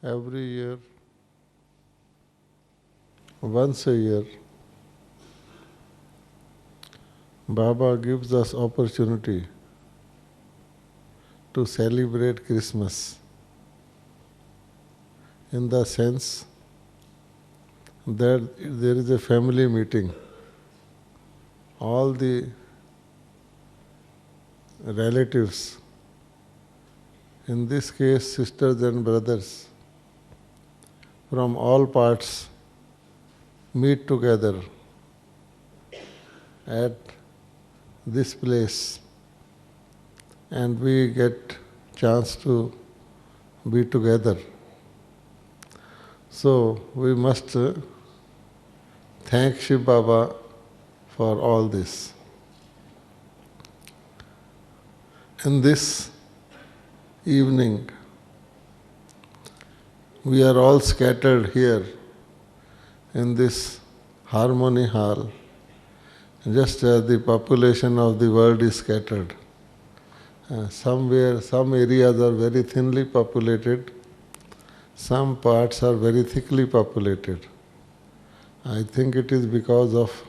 Every year, once a year, Baba gives us opportunity to celebrate Christmas in the sense that there is a family meeting. All the relatives, in this case sisters and brothers, from all parts meet together at this place, and we get chance to be together. So we must thank Shiv Baba for all this. In this evening, we are all scattered here in this harmony hall, just as the population of the world is scattered. Somewhere, some areas are very thinly populated, some parts are very thickly populated. I think it is because of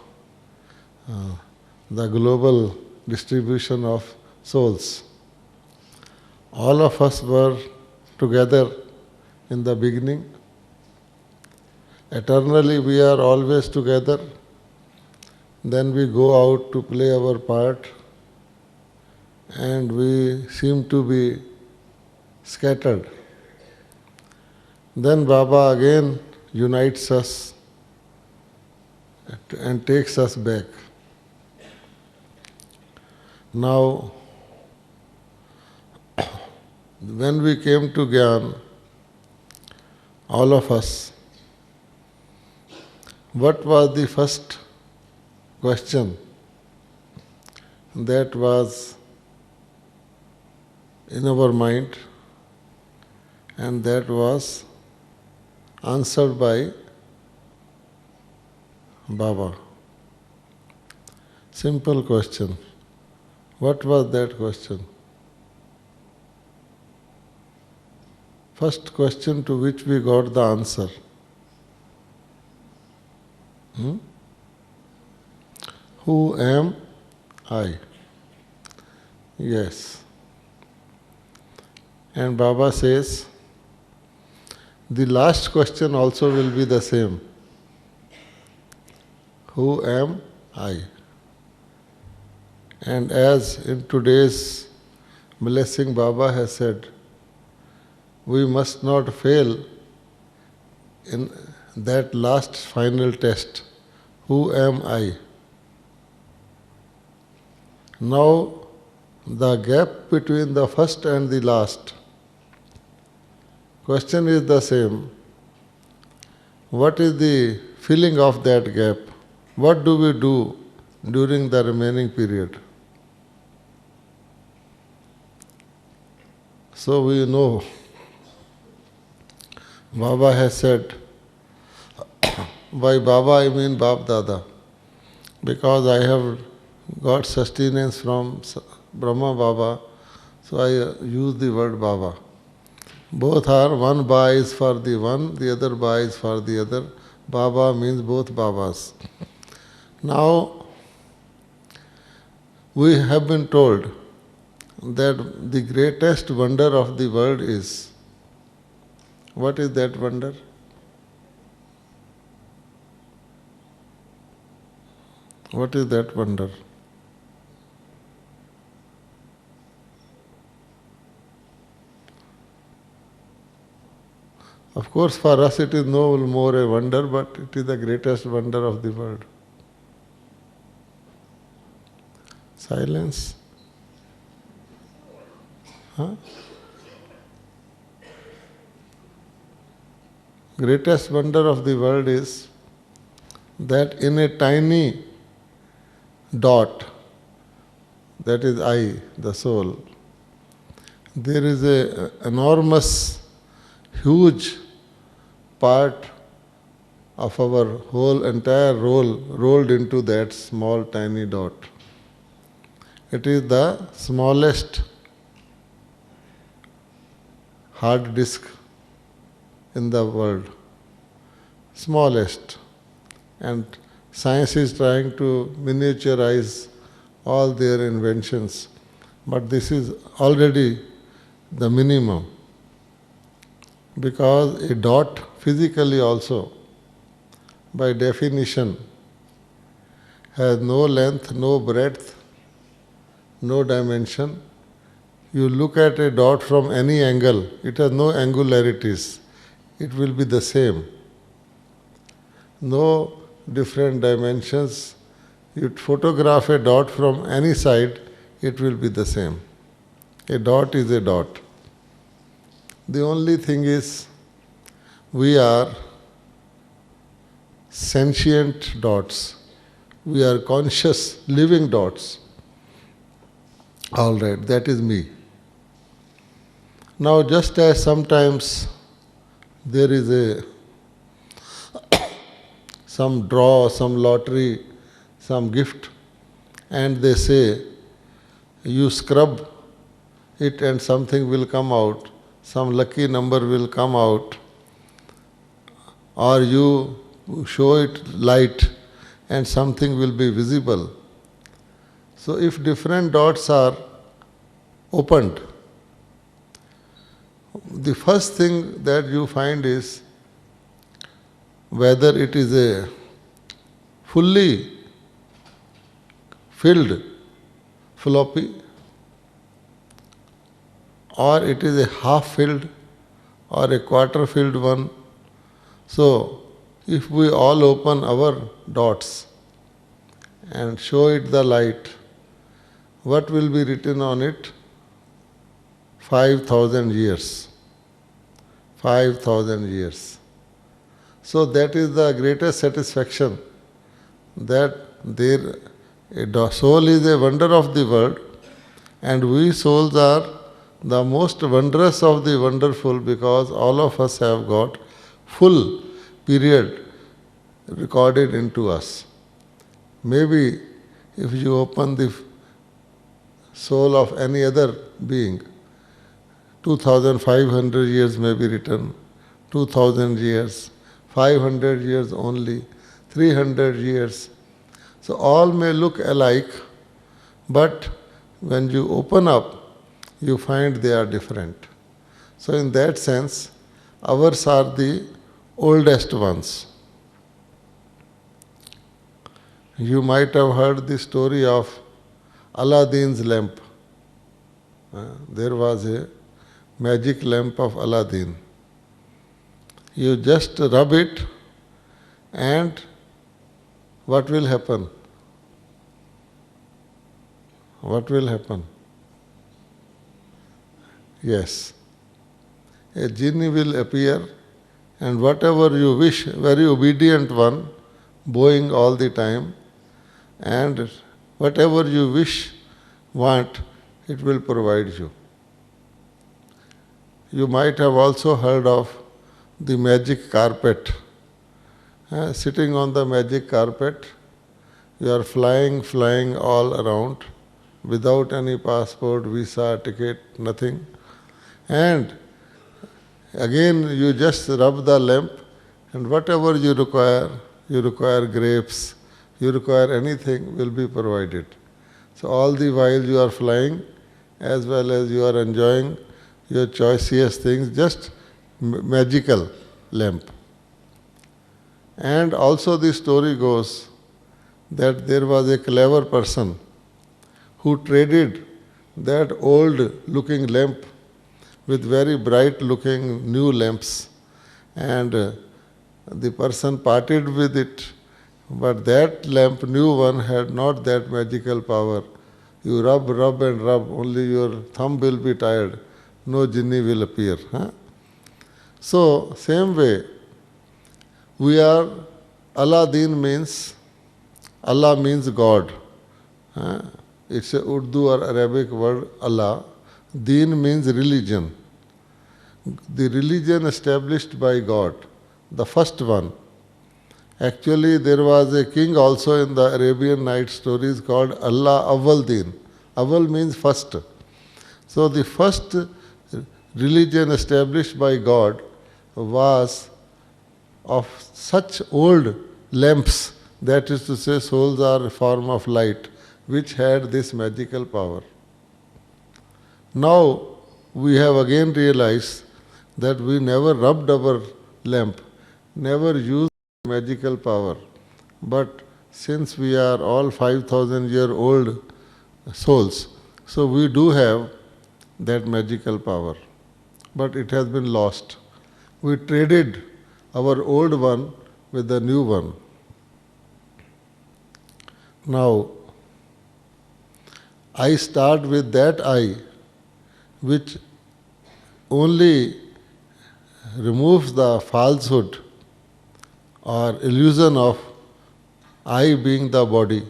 the global distribution of souls. All of us were together in the beginning. Eternally we are always together. Then we go out to play our part and we seem to be scattered. Then Baba again unites us and takes us back. Now, when we came to Gyan, all of us, what was the first question that was in our mind, and that was answered by Baba? Simple question. What was that question? First question to which we got the answer. Who am I? Yes. And Baba says, the last question also will be the same. Who am I? And as in today's blessing Baba has said, we must not fail in that last final test. Who am I? Now, the gap between the first and the last question is the same. What is the filling of that gap? What do we do during the remaining period? So we know Baba has said, by Baba I mean Bap Dada, because I have got sustenance from Brahma Baba, so I use the word Baba. Both are, one Ba is for the one, the other Ba is for the other. Baba means both Babas. Now, we have been told that the greatest wonder of the world is, what is that wonder? What is that wonder? Of course, for us it is no more a wonder, but it is the greatest wonder of the world. Silence? Huh? Greatest wonder of the world is that in a tiny dot, that is I, the soul, there is an enormous, huge part of our whole entire role rolled into that small tiny dot. It is the smallest hard disk in the world, smallest. And science is trying to miniaturize all their inventions. But this is already the minimum. Because a dot physically also, by definition, has no length, no breadth, no dimension. You look at a dot from any angle, it has no angularities. It will be the same. No different dimensions. You photograph a dot from any side, it will be the same. A dot is a dot. The only thing is, we are sentient dots. We are conscious, living dots. All right, that is me. Now, just as sometimes there is some draw, some lottery, some gift, and they say, you scrub it and something will come out, some lucky number will come out, or you show it light and something will be visible. So if different dots are opened, the first thing that you find is whether it is a fully filled floppy or it is a half filled or a quarter filled one. So if we all open our dots and show it the light, what will be written on it? 5,000 years. 5,000 years. So that is the greatest satisfaction, that soul is a wonder of the world, and we souls are the most wondrous of the wonderful, because all of us have got full period recorded into us. Maybe if you open the soul of any other being, 2,500 years may be written, 2,000 years, 500 years only, 300 years. So all may look alike, but when you open up, you find they are different. So in that sense, ours are the oldest ones. You might have heard the story of Aladdin's lamp. There was a magic lamp of Aladdin. You just rub it and what will happen? What will happen? Yes. A genie will appear, and whatever you wish, very obedient one, bowing all the time, and whatever you wish, want, it will provide you. You might have also heard of the magic carpet. Sitting on the magic carpet, you are flying all around without any passport, visa, ticket, nothing. And again you just rub the lamp, and whatever you require grapes, you require anything, will be provided. So all the while you are flying, as well as you are enjoying your choicest things, just magical lamp. And also the story goes that there was a clever person who traded that old looking lamp with very bright looking new lamps, and the person parted with it, but that lamp, new one, had not that magical power. You rub and rub, only your thumb will be tired, no genie will appear. So, same way, we are, Aladdin means, Allah means God. It's a Urdu or Arabic word, Allah. Deen means religion. The religion established by God, the first one. Actually, there was a king also in the Arabian Nights stories called Allah Awwal Deen. Awwal means first. So the first religion established by God, was of such old lamps, that is to say, souls are a form of light, which had this magical power. Now we have again realized that we never rubbed our lamp, never used magical power. But since we are all 5,000-year-old souls, so we do have that magical power. But it has been lost. We traded our old one with the new one. Now, I start with that I, which only removes the falsehood or illusion of I being the body.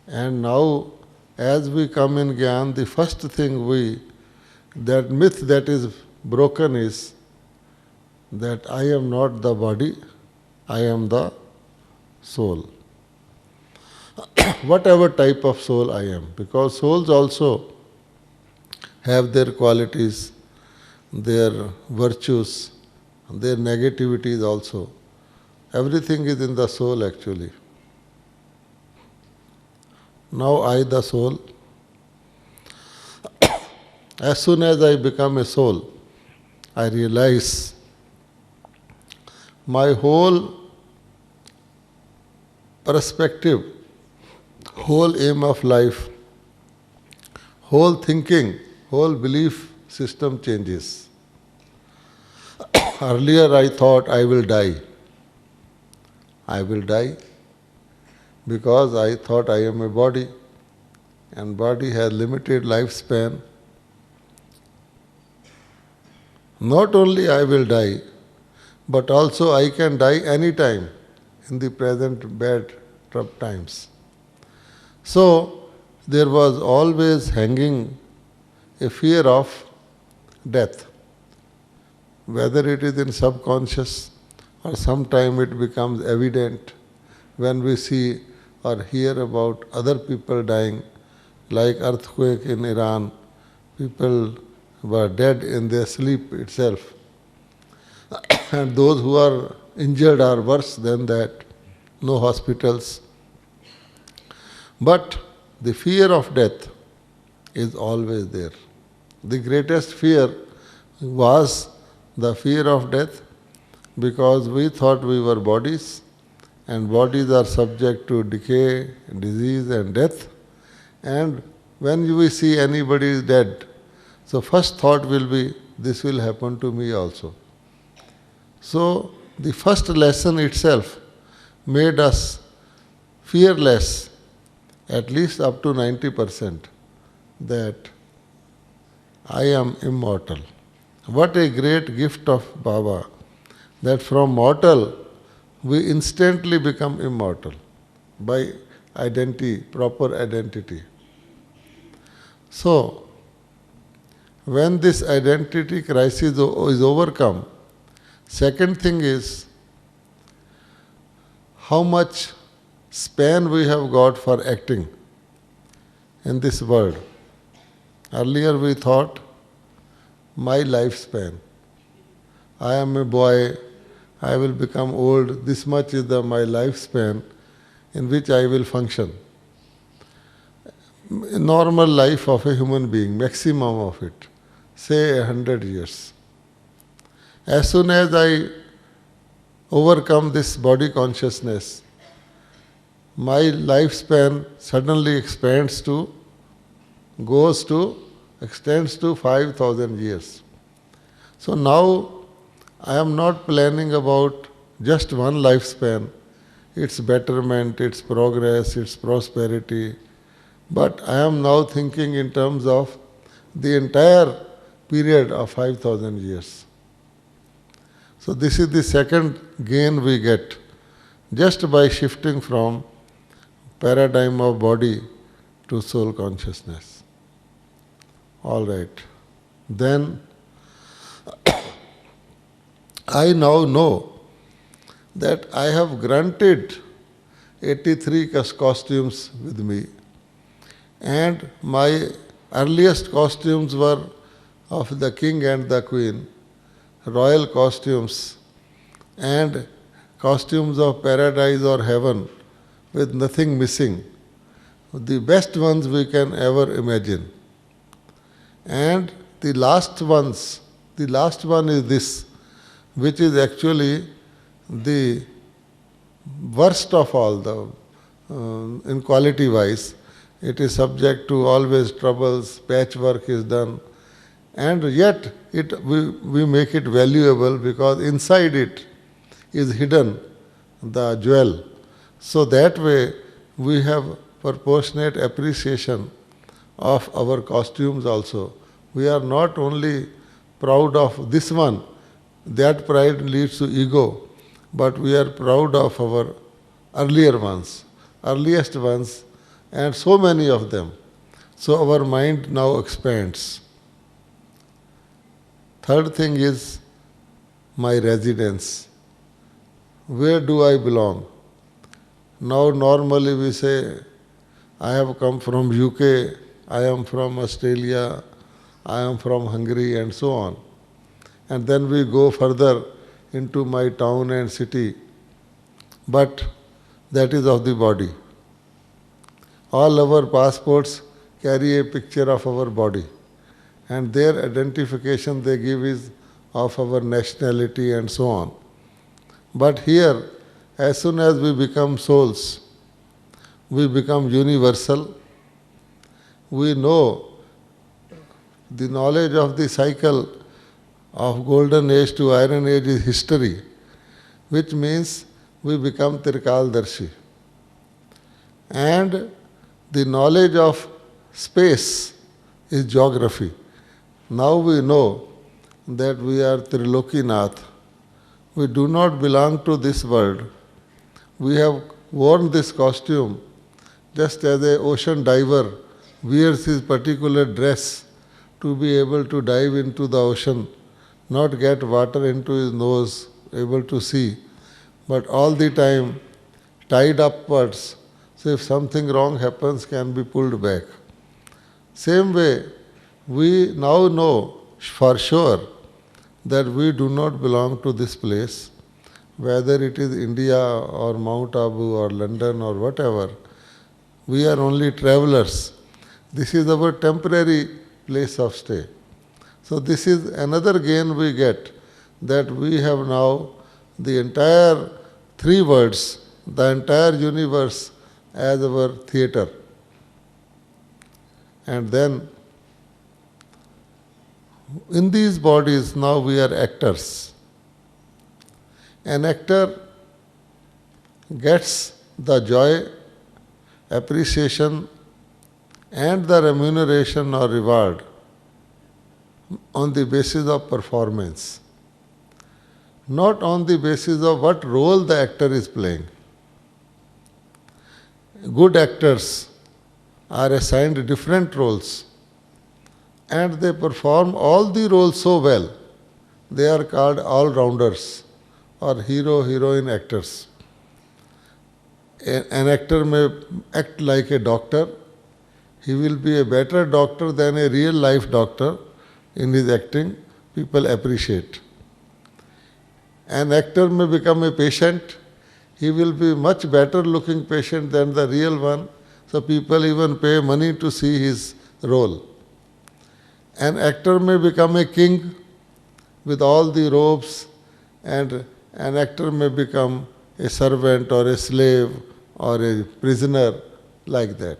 And now, as we come in Gyan, the first thing that myth that is broken is that I am not the body, I am the soul. Whatever type of soul I am, because souls also have their qualities, their virtues, their negativities also. Everything is in the soul actually. Now I, the soul, as soon as I become a soul, I realize my whole perspective, whole aim of life, whole thinking, whole belief system changes. Earlier I thought I will die. I will die because I thought I am a body, and body has limited lifespan. Not only I will die, but also I can die any time in the present bad tough times. So there was always hanging a fear of death, whether it is in subconscious or sometime it becomes evident when we see or hear about other people dying, like earthquake in Iran. People were dead in their sleep itself. And those who are injured are worse than that, no hospitals. But the fear of death is always there. The greatest fear was the fear of death, because we thought we were bodies, and bodies are subject to decay, disease and death. And when we see anybody is dead, so first thought will be, this will happen to me also. So the first lesson itself made us fearless, at least up to 90%, that I am immortal. What a great gift of Baba, that from mortal we instantly become immortal by identity, proper identity. So, when this identity crisis is overcome, second thing is how much span we have got for acting in this world. Earlier we thought, my lifespan, I am a boy, I will become old, this much is my lifespan in which I will function. A normal life of a human being, maximum of it, say 100 years. As soon as I overcome this body consciousness, my lifespan suddenly extends to 5,000 years. So now I am not planning about just one lifespan, its betterment, its progress, its prosperity, but I am now thinking in terms of the entire period of 5,000 years. So this is the second gain we get, just by shifting from paradigm of body to soul consciousness. All right. Then I now know that I have granted 83 costumes with me, and my earliest costumes were of the king and the queen, royal costumes and costumes of paradise or heaven with nothing missing, the best ones we can ever imagine. And the last one is this, which is actually the worst of all, in quality wise. It is subject to always troubles, patchwork is done, and yet we make it valuable because inside it is hidden the jewel. So that way we have proportionate appreciation of our costumes also. We are not only proud of this one, that pride leads to ego, but we are proud of our earliest ones, and so many of them. So our mind now expands. Third thing is my residence. Where do I belong? Now normally we say, I have come from UK, I am from Australia, I am from Hungary, and so on. And then we go further into my town and city. But that is of the body. All our passports carry a picture of our body, and their identification they give is of our nationality and so on. But here, as soon as we become souls, we become universal. We know the knowledge of the cycle of golden age to iron age is history, which means we become Tirkaldarshi. And the knowledge of space is geography. Now we know that we are Trilokinath. We do not belong to this world. We have worn this costume just as an ocean diver wears his particular dress to be able to dive into the ocean, not get water into his nose, able to see, but all the time tied upwards, so if something wrong happens, can be pulled back. Same way, we now know for sure that we do not belong to this place, whether it is India or Mount Abu or London or whatever. We are only travelers. This is our temporary place of stay. So this is another gain we get, that we have now the entire three worlds, the entire universe as our theatre. And then in these bodies now we are actors. An actor gets the joy, appreciation and the remuneration or reward on the basis of performance, not on the basis of what role the actor is playing. Good actors are assigned different roles and they perform all the roles so well. They are called all-rounders or hero-heroine actors. An actor may act like a doctor. He will be a better doctor than a real-life doctor in his acting. People appreciate. An actor may become a patient. He will be much better looking patient than the real one. So people even pay money to see his role. An actor may become a king with all the robes, and an actor may become a servant or a slave or a prisoner, like that.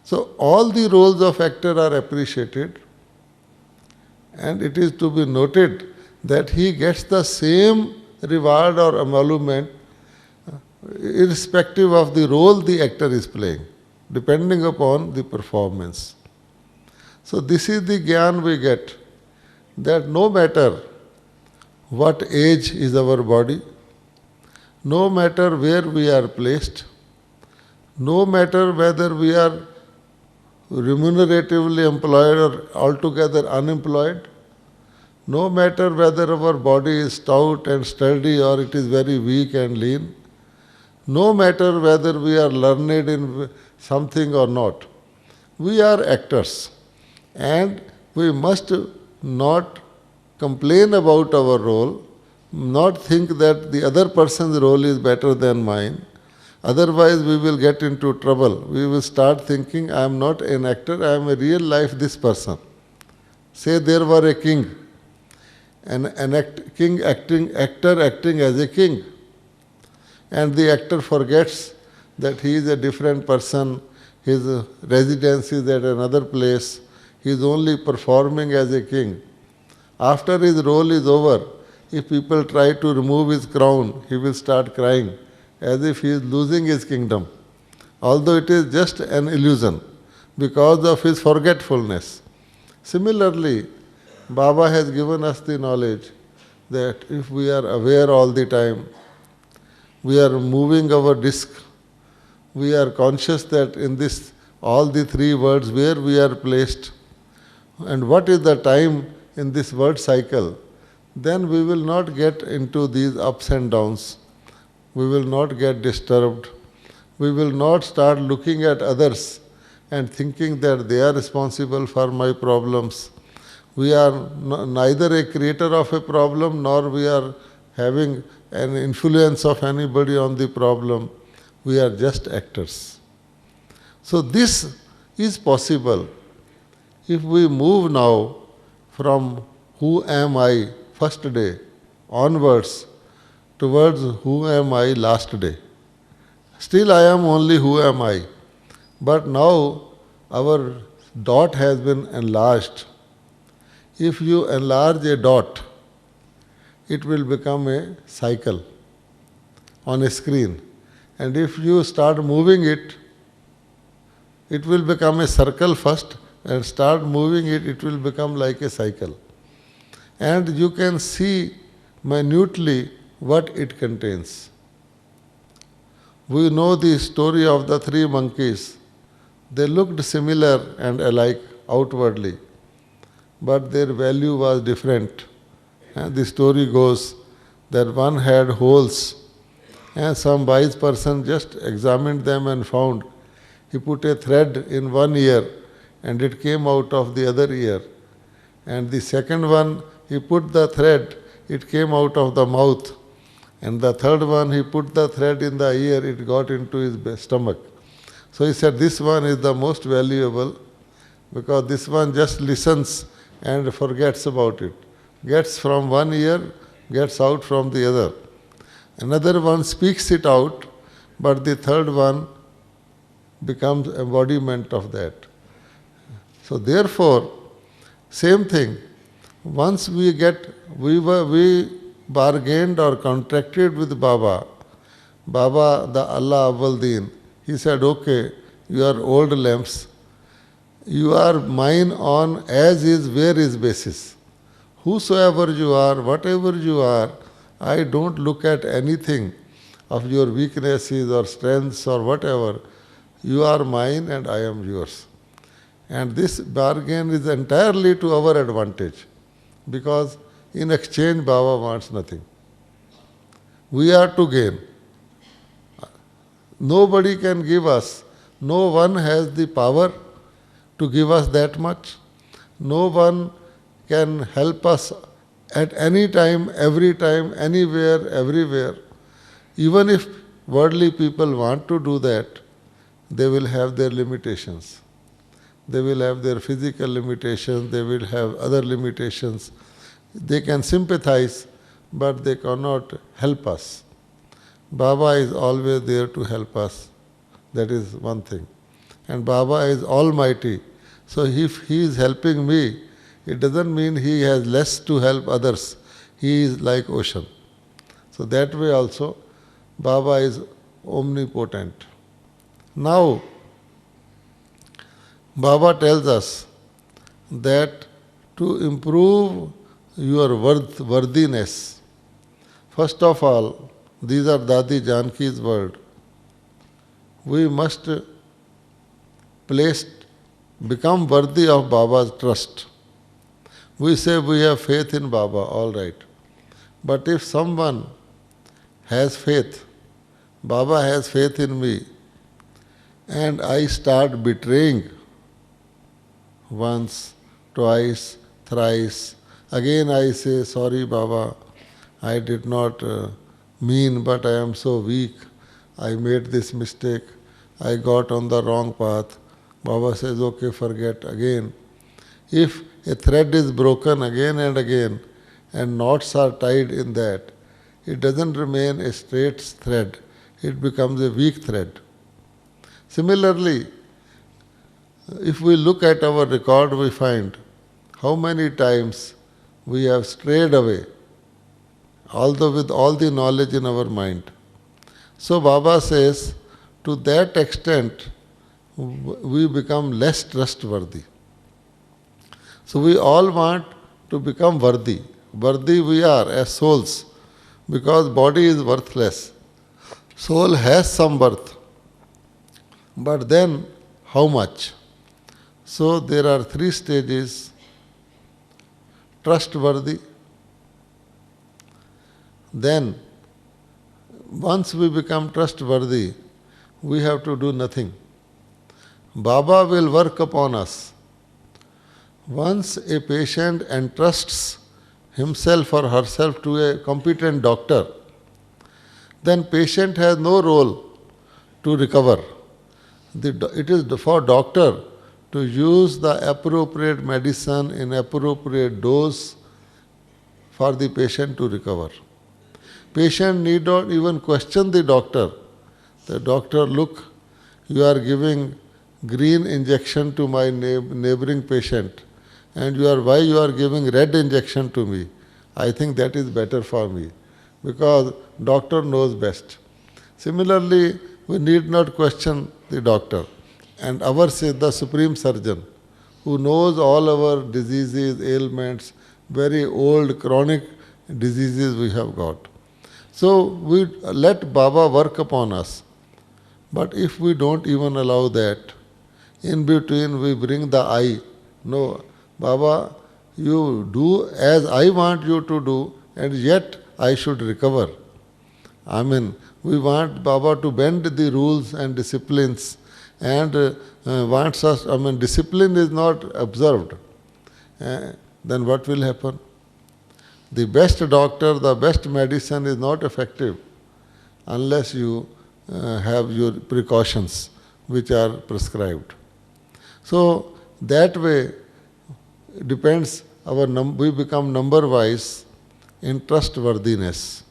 So all the roles of actor are appreciated, and it is to be noted that he gets the same reward or emolument irrespective of the role the actor is playing, depending upon the performance. So this is the gyan we get, that no matter what age is our body, no matter where we are placed, no matter whether we are remuneratively employed or altogether unemployed, no matter whether our body is stout and sturdy or it is very weak and lean, no matter whether we are learned in something or not, we are actors, and we must not complain about our role, not think that the other person's role is better than mine. Otherwise, we will get into trouble. We will start thinking, I am not an actor, I am a real life this person. Say there were a king, actor acting as a king, and the actor forgets that he is a different person, his residence is at another place, he is only performing as a king. After his role is over, if people try to remove his crown, he will start crying as if he is losing his kingdom, although it is just an illusion because of his forgetfulness. Similarly, Baba has given us the knowledge that if we are aware all the time, we are moving our disc, we are conscious that in this all the three words where we are placed and what is the time in this word cycle, then we will not get into these ups and downs. We will not get disturbed. We will not start looking at others and thinking that they are responsible for my problems. We are neither a creator of a problem nor we are having an influence of anybody on the problem. We are just actors. So this is possible if we move now from who am I first day onwards towards who am I last day. Still I am only who am I. But now our dot has been enlarged. If you enlarge a dot, it will become a cycle on a screen. And if you start moving it, it will become a circle first, and start moving it, it will become like a cycle. And you can see minutely what it contains. We know the story of the three monkeys. They looked similar and alike outwardly, but their value was different. And the story goes that one had holes, and some wise person just examined them and found he put a thread in one ear and it came out of the other ear. And the second one, he put the thread, it came out of the mouth. And the third one, he put the thread in the ear, it got into his stomach. So he said, this one is the most valuable because this one just listens and forgets about it. Gets from one ear, gets out from the other. Another one speaks it out, but the third one becomes embodiment of that. So therefore, same thing. Once we bargained or contracted with Baba, the Allah Awwal-Deen, he said, okay, you are old lamps, you are mine on as is, where is basis. Whosoever you are, whatever you are, I don't look at anything of your weaknesses or strengths or whatever. You are mine and I am yours. And this bargain is entirely to our advantage because in exchange Baba wants nothing. We are to gain. Nobody can give us. No one has the power to give us that much. No one can help us at any time, anywhere, everywhere. Even if worldly people want to do that, they will have their limitations. They will have their physical limitations, they will have other limitations. They can sympathize, but they cannot help us. Baba is always there to help us. That is one thing. And Baba is almighty. So if he is helping me, it doesn't mean he has less to help others. He is like ocean. So that way also, Baba is omnipotent. Now, Baba tells us that to improve your worthiness, first of all, these are Dadi Janki's words, we must become worthy of Baba's trust. We say we have faith in Baba, all right. But if someone has faith, Baba has faith in me, and I start betraying once, twice, thrice, Again I say, sorry Baba, I did not mean, but I am so weak. I made this mistake. I got on the wrong path. Baba says, okay, forget again. If a thread is broken again and again, and knots are tied in that, it doesn't remain a straight thread. It becomes a weak thread. Similarly, if we look at our record, we find how many times we have strayed away, although with all the knowledge in our mind. So Baba says, to that extent, we become less trustworthy. So we all want to become worthy. Worthy we are as souls, because body is worthless. Soul has some worth, but then how much? So there are three stages: trustworthy. Then, once we become trustworthy, we have to do nothing. Baba will work upon us. Once a patient entrusts himself or herself to a competent doctor, then patient has no role to recover. It is for doctor to use the appropriate medicine in appropriate dose for the patient to recover. Patient need not even question the doctor. The doctor, look, you are giving green injection to my neighboring patient, and why you are giving red injection to me? I think that is better for me, because doctor knows best. Similarly, we need not question the doctor. And ours is the supreme surgeon who knows all our diseases, ailments, very old chronic diseases we have got. So we let Baba work upon us. But if we don't even allow that, in between we bring the I. No, Baba, you do as I want you to do, and yet I should recover. I mean, we want Baba to bend the rules and disciplines, and wants us, discipline is not observed. Then what will happen? The best doctor, the best medicine is not effective unless you have your precautions which are prescribed. So that way depends we become number-wise in trustworthiness.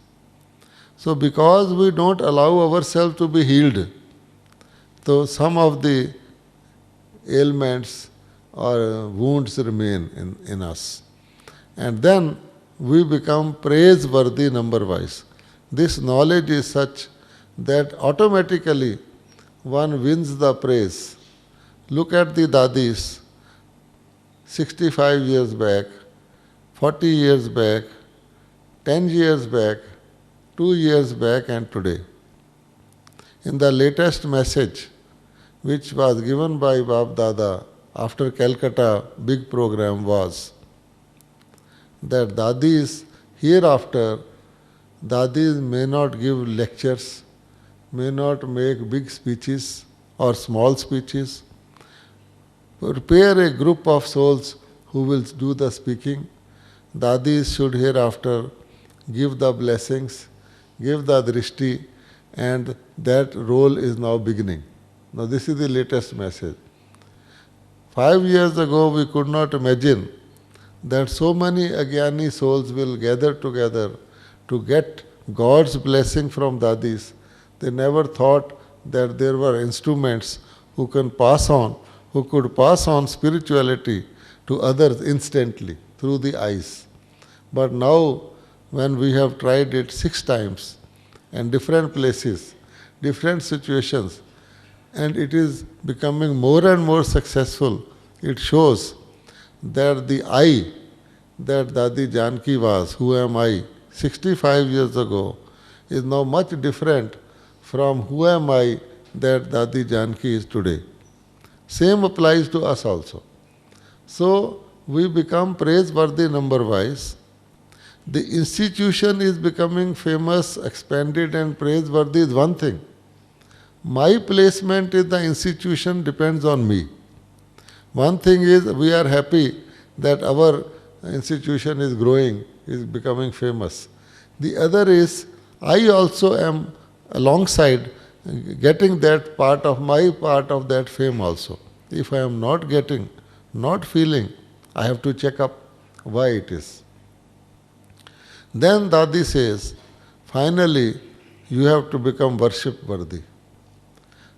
So because we don't allow ourselves to be healed, so some of the ailments or wounds remain in us. And then we become praiseworthy number-wise. This knowledge is such that automatically one wins the praise. Look at the dadis, 65 years back, 40 years back, 10 years back, 2 years back, and today. In the latest message, which was given by Bab Dada after Calcutta big program, was that dadis hereafter, dadis may not give lectures, may not make big speeches or small speeches. Prepare a group of souls who will do the speaking. Dadis should hereafter give the blessings, give the drishti, and that role is now beginning. Now this is the latest message. 5 years ago we could not imagine that so many Agyani souls will gather together to get God's blessing from dadis. They never thought that there were instruments who could pass on spirituality to others instantly through the eyes. But now, when we have tried it 6 times and different places, different situations, and it is becoming more and more successful, it shows that the I that Dadi Janki was, who am I, 65 years ago, is now much different from who am I that Dadi Janki is today. Same applies to us also. So we become praiseworthy number-wise. The institution is becoming famous, expanded, and praiseworthy is one thing. My placement in the institution depends on me. One thing is, we are happy that our institution is growing, is becoming famous. The other is, I also am alongside getting that part of my part of that fame also. If I am not getting, not feeling, I have to check up why it is. Then Dadi says, finally, you have to become worship worthy.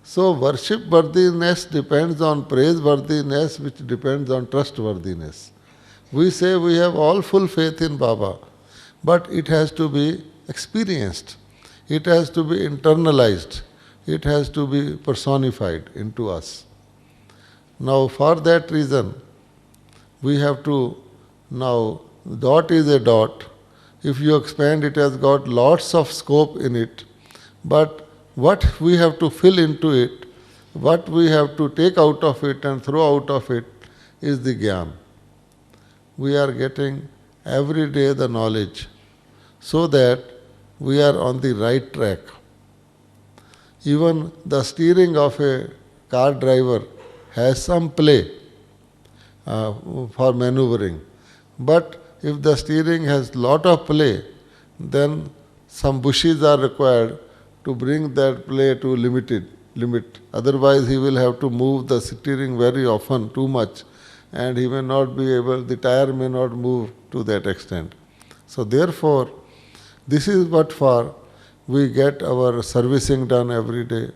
So worship worthiness depends on praiseworthiness, which depends on trustworthiness. We say we have all full faith in Baba, but it has to be experienced. It has to be internalized. It has to be personified into us. Now for that reason, we have to now, dot is a dot. If you expand, it has got lots of scope in it. But what we have to fill into it, what we have to take out of it and throw out of it is the Gyan. We are getting every day the knowledge so that we are on the right track. Even the steering of a car driver has some play for maneuvering. But if the steering has lot of play, then some bushes are required to bring that play to limit. Otherwise he will have to move the steering very often, too much, and he may not be able, the tire may not move to that extent. So therefore, this is what for we get our servicing done every day.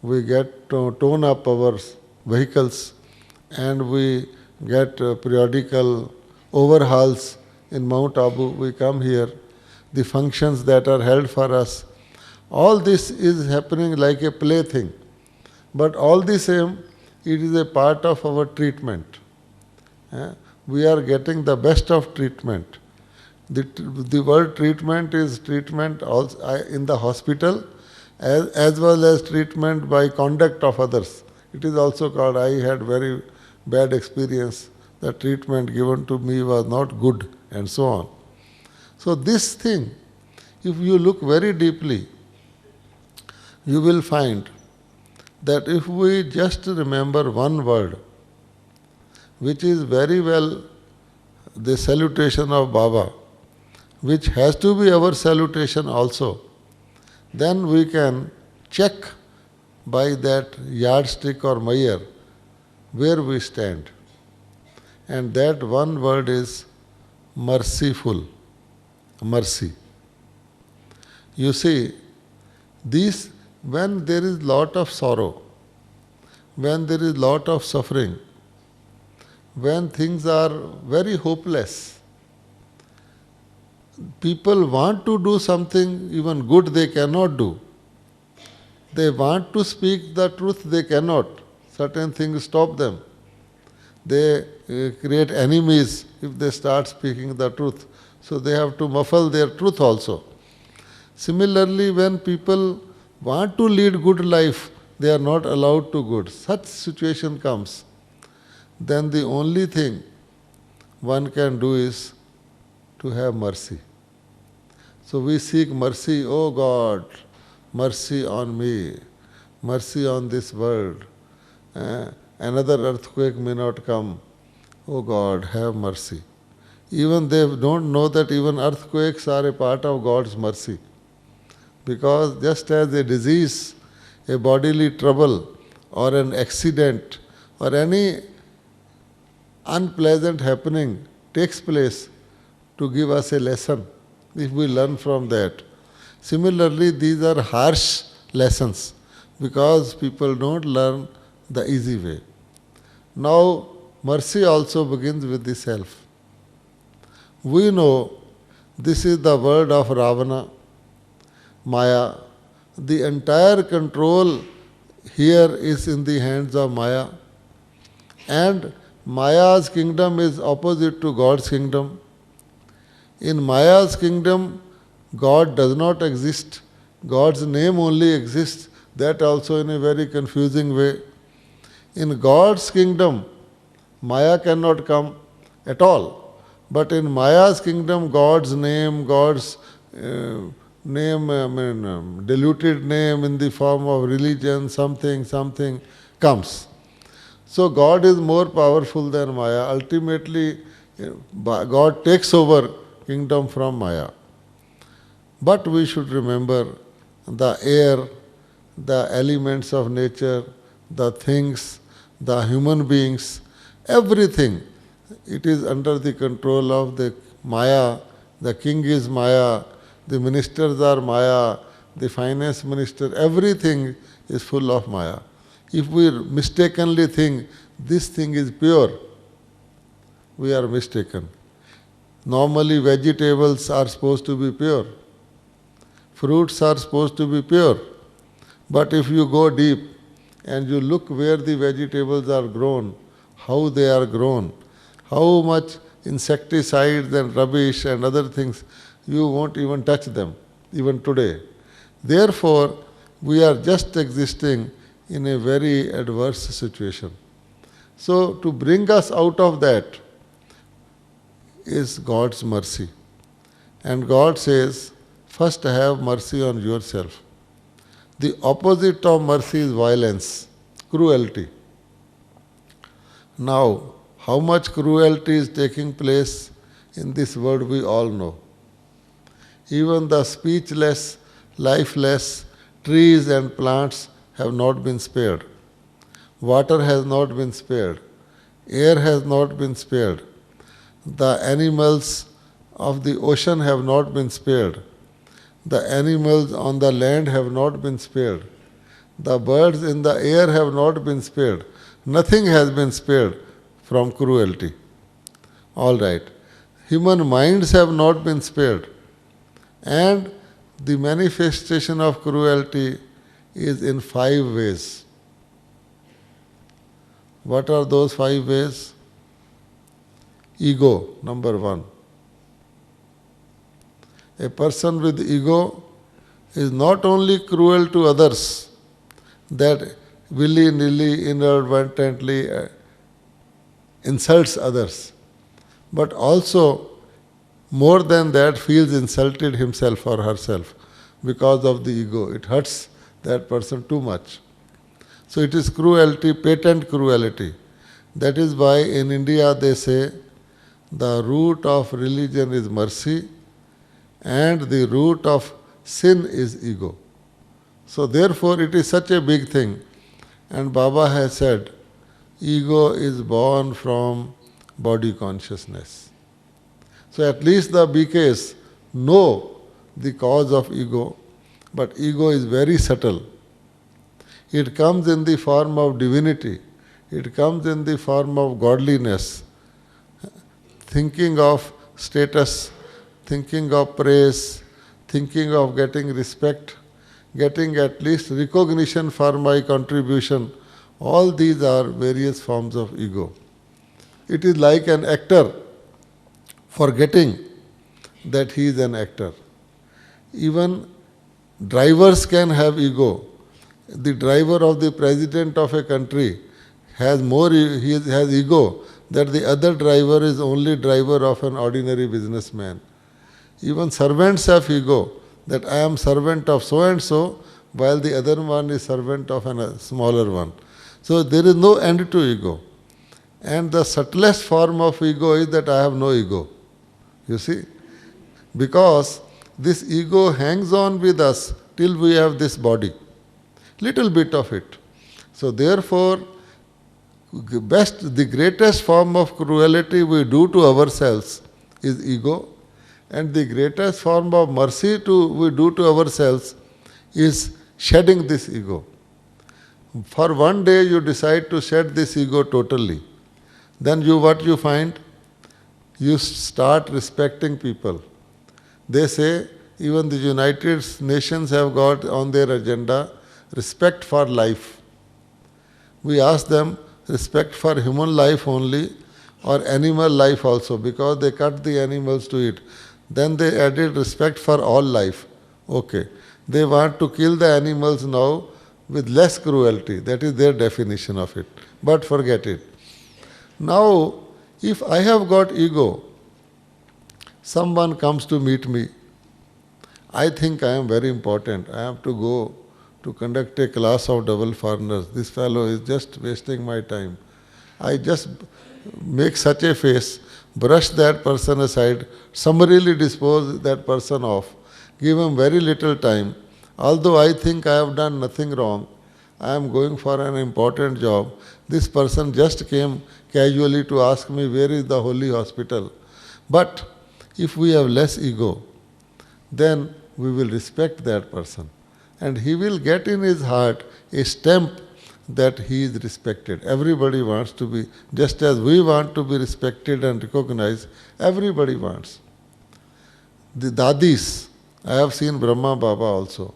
We get to tone up our vehicles, and we get periodical overhauls in Mount Abu. We come here, the functions that are held for us. All this is happening like a plaything. But all the same, it is a part of our treatment. We are getting the best of treatment. The word treatment is treatment also in the hospital as well as treatment by conduct of others. It is also called, I had very bad experience, the treatment given to me was not good, and so on. So this thing, if you look very deeply, you will find that if we just remember one word, which is very well the salutation of Baba, which has to be our salutation also, then we can check by that yardstick or measure where we stand. And that one word is merciful, mercy. You see, when there is lot of sorrow, when there is lot of suffering, when things are very hopeless, people want to do something even good, they cannot do. They want to speak the truth, they cannot. Certain things stop them. They create enemies if they start speaking the truth. So they have to muffle their truth also. Similarly, when people want to lead good life, they are not allowed to good. Such situation comes. Then the only thing one can do is to have mercy. So we seek mercy, oh God, mercy on me, mercy on this world. Another earthquake may not come. Oh God, have mercy. Even they don't know that even earthquakes are a part of God's mercy. Because just as a disease, a bodily trouble, or an accident, or any unpleasant happening takes place to give us a lesson, if we learn from that. Similarly, these are harsh lessons because people don't learn the easy way. Now, mercy also begins with the self. We know this is the word of Ravana, Maya. The entire control here is in the hands of Maya. And Maya's kingdom is opposite to God's kingdom. In Maya's kingdom, God does not exist. God's name only exists, that also in a very confusing way. In God's kingdom, Maya cannot come at all. But in Maya's kingdom, God's name, God's diluted name in the form of religion, something comes. So God is more powerful than Maya. Ultimately, God takes over kingdom from Maya. But we should remember the air, the elements of nature, the things, the human beings, everything. It is under the control of the Maya. The king is Maya, the ministers are Maya, the finance minister, everything is full of Maya. If we mistakenly think this thing is pure, we are mistaken. Normally, vegetables are supposed to be pure, fruits are supposed to be pure. But if you go deep and you look where the vegetables are grown, how they are grown, how much insecticides and rubbish and other things, you won't even touch them, even today. Therefore, we are just existing in a very adverse situation. So, to bring us out of that is God's mercy. And God says, first have mercy on yourself. The opposite of mercy is violence, cruelty. Now, how much cruelty is taking place in this world we all know. Even the speechless, lifeless trees and plants have not been spared. Water has not been spared. Air has not been spared. The animals of the ocean have not been spared. The animals on the land have not been spared. The birds in the air have not been spared. Nothing has been spared from cruelty. All right. Human minds have not been spared. And the manifestation of cruelty is in 5 ways. What are those 5 ways? Ego, number 1. A person with ego is not only cruel to others, that willy-nilly, inadvertently insults others, but also more than that feels insulted himself or herself because of the ego. It hurts that person too much. So it is cruelty, patent cruelty. That is why in India they say the root of religion is mercy and the root of sin is ego. So therefore it is such a big thing. And Baba has said, ego is born from body consciousness. So at least the BKs know the cause of ego, but ego is very subtle. It comes in the form of divinity. It comes in the form of godliness, thinking of status, thinking of praise, thinking of getting respect, getting at least recognition for my contribution. All these are various forms of ego. It is like an actor forgetting that he is an actor. Even drivers can have ego. The driver of the president of a country has he has ego that the other driver is only driver of an ordinary businessman. Even servants have ego that I am servant of so and so while the other one is servant of a smaller one. So there is no end to ego. And the subtlest form of ego is that I have no ego. You see? Because this ego hangs on with us till we have this body. Little bit of it. So therefore, the greatest form of cruelty we do to ourselves is ego. And the greatest form of mercy we do to ourselves is shedding this ego. For one day you decide to shed this ego totally. Then what you find? You start respecting people. They say, even the United Nations have got on their agenda respect for life. We ask them, respect for human life only or animal life also, because they cut the animals to eat. Then they added respect for all life. Okay. They want to kill the animals now with less cruelty. That is their definition of it. But forget it. Now, if I have got ego, someone comes to meet me. I think I am very important. I have to go to conduct a class of double foreigners. This fellow is just wasting my time. I just make such a face, brush that person aside, summarily dispose that person off, give him very little time. Although I think I have done nothing wrong, I am going for an important job. This person just came casually to ask me where is the holy hospital. But if we have less ego, then we will respect that person. And he will get in his heart a stamp that he is respected. Everybody wants to be, just as we want to be respected and recognized, everybody wants. The dadis, I have seen Brahma Baba also,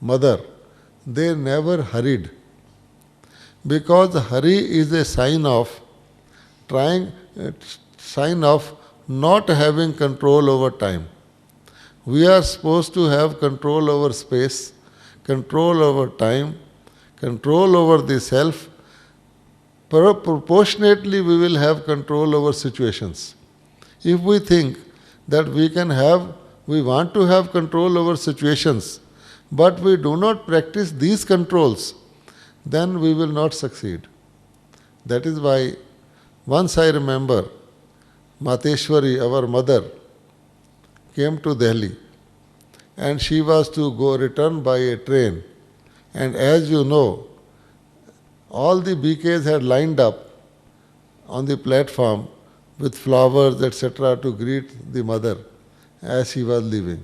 mother, they never hurried. Because hurry is a sign of trying, sign of not having control over time. We are supposed to have control over space, control over time, control over the self. Proportionately, we will have control over situations. If we think that we want to have control over situations, but we do not practice these controls, then we will not succeed. That is why once I remember Mateshwari, our mother, came to Delhi and she was to go return by a train. And as you know, all the BKs had lined up on the platform with flowers, etc., to greet the mother as she was leaving.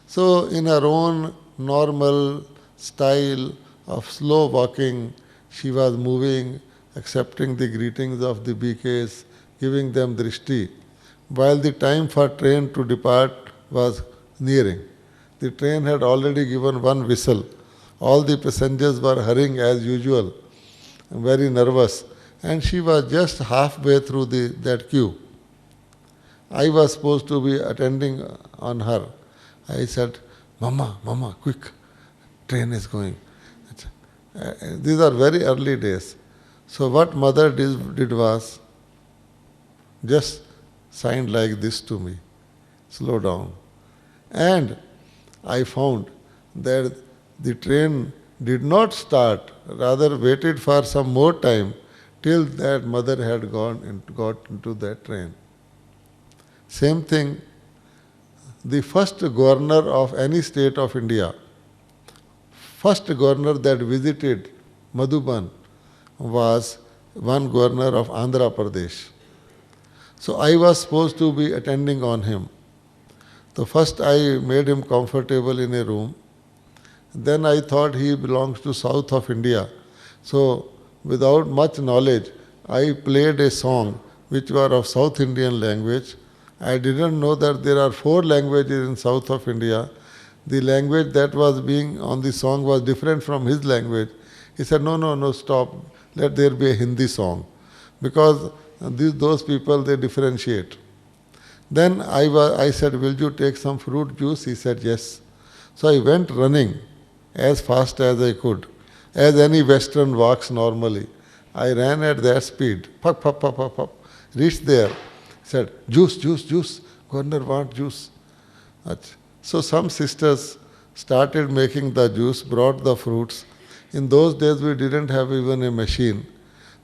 So, in her own normal style of slow walking, she was moving, accepting the greetings of the BKs, giving them drishti, while the time for train to depart was nearing. The train had already given one whistle. All the passengers were hurrying as usual, very nervous, and she was just halfway through that queue. I was supposed to be attending on her. I said, Mama, Mama, quick, train is going. These are very early days. So what mother did was just signed like this to me, slow down. And I found that the train did not start, rather waited for some more time till that mother had got into that train. Same thing, the first governor of any state of India, first governor that visited Madhuban was one governor of Andhra Pradesh. So I was supposed to be attending on him. So first I made him comfortable in a room. Then I thought he belongs to south of India. So without much knowledge, I played a song which was of South Indian language. I didn't know that there are 4 languages in south of India. The language that was being on the song was different from his language. He said, no, stop. Let there be a Hindi song. Because those people, they differentiate. Then I said, will you take some fruit juice? He said, yes. So I went running as fast as I could, as any Western walks normally. I ran at that speed, pop, pop, pop, pop, pop, reached there, said, juice, juice, juice, governor want juice. So some sisters started making the juice, brought the fruits. In those days we didn't have even a machine.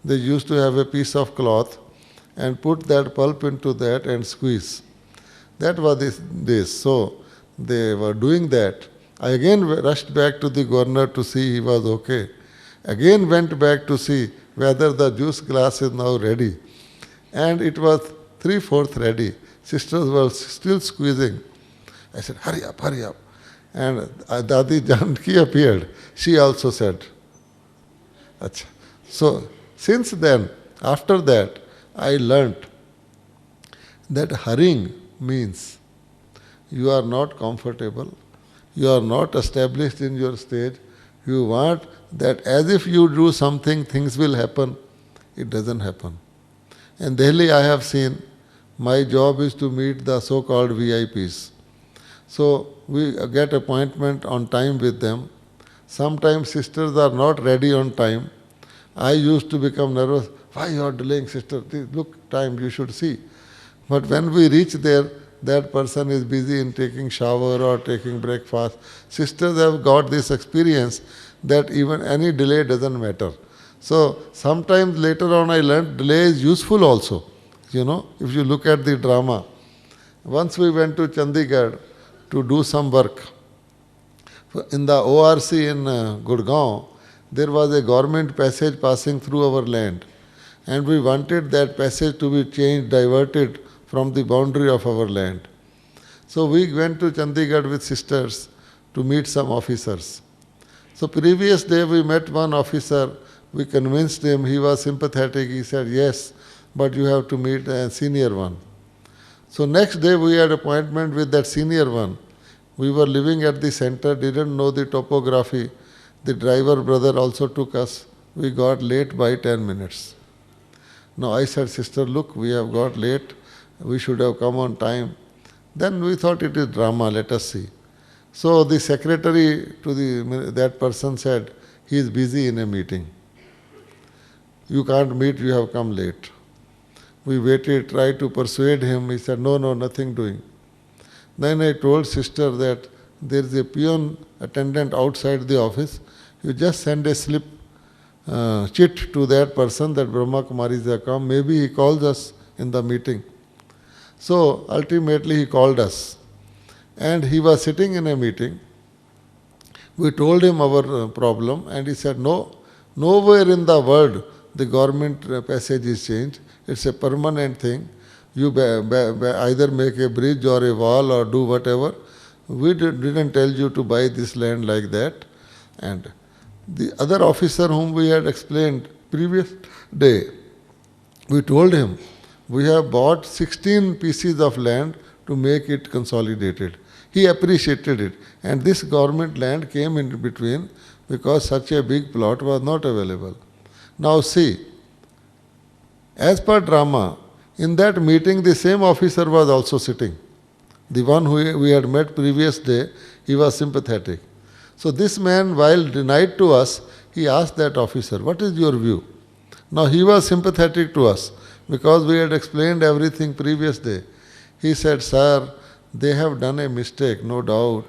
They used to have a piece of cloth and put that pulp into that and squeeze. That was this. So they were doing that. I again rushed back to the governor to see he was okay. Again went back to see whether the juice glass is now ready. And it was 3/4 ready. Sisters were still squeezing. I said, hurry up, hurry up. And Dadi Janki appeared. She also said, Achha. So since then, after that, I learnt that hurrying means you are not comfortable, you are not established in your stage, you want that as if you do something, things will happen. It doesn't happen. In Delhi, I have seen, my job is to meet the so-called VIPs. So we get appointment on time with them. Sometimes sisters are not ready on time. I used to become nervous. Why you are delaying, sister? Look, time, you should see. But when we reach there, that person is busy in taking shower or taking breakfast. Sisters have got this experience that even any delay doesn't matter. So sometimes later on I learned delay is useful also. If you look at the drama. Once we went to Chandigarh to do some work. In the ORC in Gurgaon, there was a government passage passing through our land. And we wanted that passage to be changed, diverted from the boundary of our land. So we went to Chandigarh with sisters to meet some officers. So previous day we met one officer, we convinced him, he was sympathetic, he said, yes, but you have to meet a senior one. So next day we had appointment with that senior one. We were living at the center, didn't know the topography. The driver brother also took us. We got late by 10 minutes. Now I said, sister, look, we have got late. We should have come on time. Then we thought it is drama, let us see. So the secretary to that person said, he is busy in a meeting. You can't meet, you have come late. We waited, tried to persuade him. He said, no, nothing doing. Then I told sister that there is a peon attendant outside the office. You just send a slip chit to that person that Brahma Kumaris have come. Maybe he calls us in the meeting. So ultimately he called us. And he was sitting in a meeting. We told him our problem and he said, no, nowhere in the world the government passage is changed. It's a permanent thing. You either make a bridge or a wall or do whatever. We didn't tell you to buy this land like that. And the other officer whom we had explained previous day, we told him, we have bought 16 pieces of land to make it consolidated. He appreciated it. And this government land came in between because such a big plot was not available. Now see, as per drama, in that meeting the same officer was also sitting. The one who we had met previous day, he was sympathetic. So this man, while denied to us, he asked that officer, what is your view? Now he was sympathetic to us because we had explained everything previous day. He said, sir, they have done a mistake, no doubt,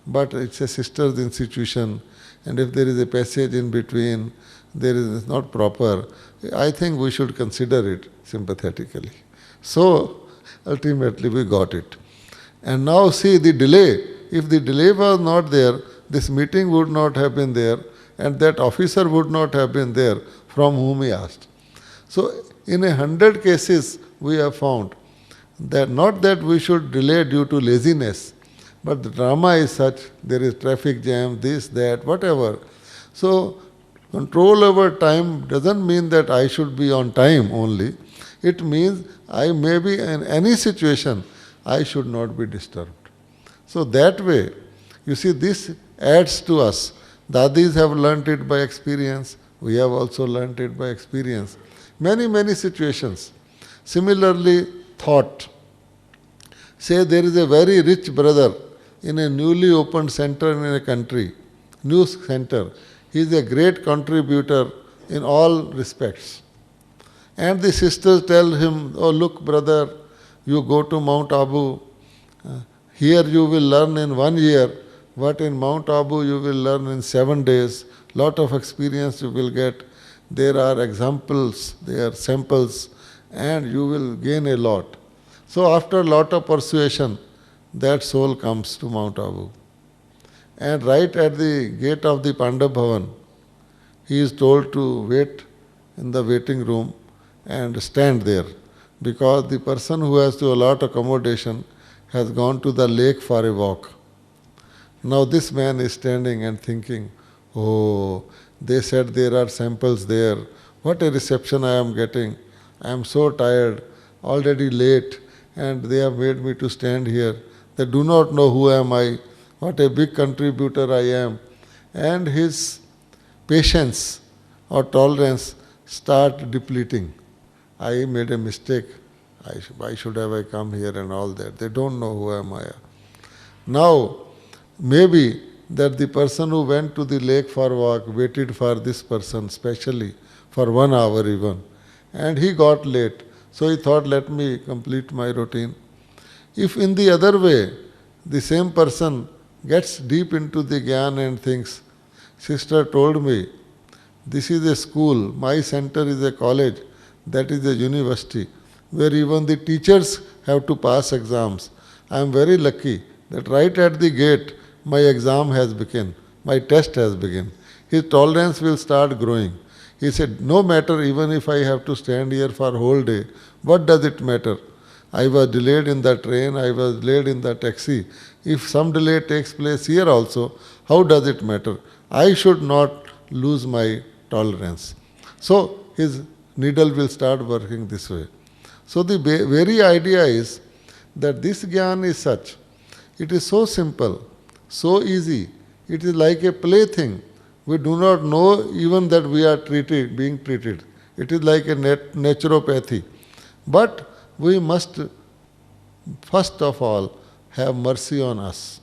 but it's a sister's institution, and if there is a passage in between, there is not proper. I think we should consider it sympathetically. So ultimately we got it. And now see the delay. If the delay was not there, this meeting would not have been there, and that officer would not have been there from whom he asked. So in 100 cases we have found that not that we should delay due to laziness, but the drama is such, there is traffic jam, this, that, whatever. So control over time doesn't mean that I should be on time only. It means I may be in any situation, I should not be disturbed. So that way, you see, this adds to us. Dadis have learnt it by experience. We have also learnt it by experience. Many situations. Similarly, thought. Say there is a very rich brother in a newly opened center in a country, news center. He is a great contributor in all respects. And the sisters tell him, oh look brother, you go to Mount Abu. Here you will learn in 1 year, what in Mount Abu you will learn in 7 days. Lot of experience you will get. There are examples, there are samples, and you will gain a lot. So after a lot of persuasion, that soul comes to Mount Abu. And right at the gate of the Pandav Bhavan, he is told to wait in the waiting room and stand there, because the person who has to allot accommodation has gone to the lake for a walk. Now this man is standing and thinking, oh, they said there are samples there. What a reception I am getting. I am so tired, already late, and they have made me to stand here. They do not know who am I, what a big contributor I am. And his patience or tolerance start depleting. I made a mistake. Why should have I come here and all that? They don't know who am I. Now, maybe that the person who went to the lake for walk waited for this person specially for 1 hour even, and he got late. So he thought, let me complete my routine. If in the other way, the same person gets deep into the Gyan and thinks, sister told me, This is a school, my center is a college, that is a university, where even the teachers have to pass exams. I am very lucky that right at the gate my exam has begun, my test has begun. His tolerance will start growing. He said, no matter even if I have to stand here for a whole day, what does it matter? I was delayed in the train, I was delayed in the taxi. If some delay takes place here also, how does it matter? I should not lose my tolerance. So his needle will start working this way. So the very idea is that this jnana is such. It is so simple, so easy. It is like a plaything. We do not know even that we are being treated. It is like a naturopathy. But we must, first of all, have mercy on us.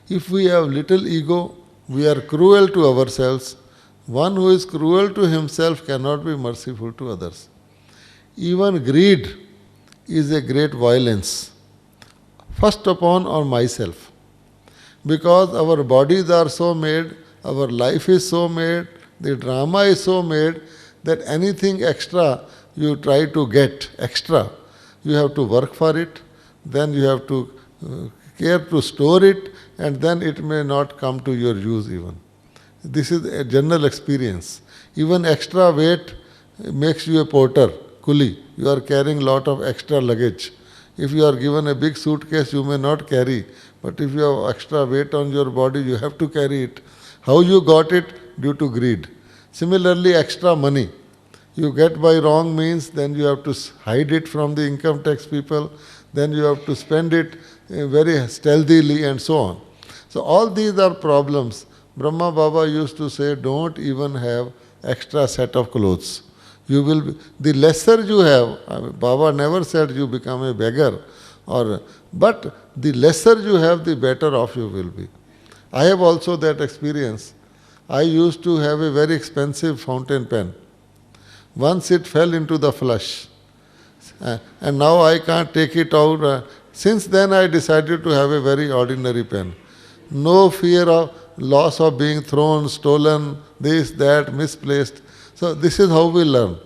If we have little ego, we are cruel to ourselves. One who is cruel to himself cannot be merciful to others. Even greed is a great violence. First upon on myself. Because our bodies are so made, our life is so made, the drama is so made that anything extra you try to get extra, you have to work for it, then you have to care to store it, and then it may not come to your use even. This is a general experience. Even extra weight makes you a porter, coolie. You are carrying lot of extra luggage. If you are given a big suitcase, you may not carry. But if you have extra weight on your body, you have to carry it. How you got it? Due to greed. Similarly, extra money. You get by wrong means, then you have to hide it from the income tax people, then you have to spend it very stealthily and so on. So all these are problems. Brahma Baba used to say, don't even have extra set of clothes. You will be, the lesser you have, Baba never said you become a beggar, but the lesser you have, the better off you will be. I have also that experience. I used to have a very expensive fountain pen. Once it fell into the flush, and now I can't take it out. Since then I decided to have a very ordinary pen. No fear of loss of being thrown, stolen, this, that, misplaced. So this is how we learn.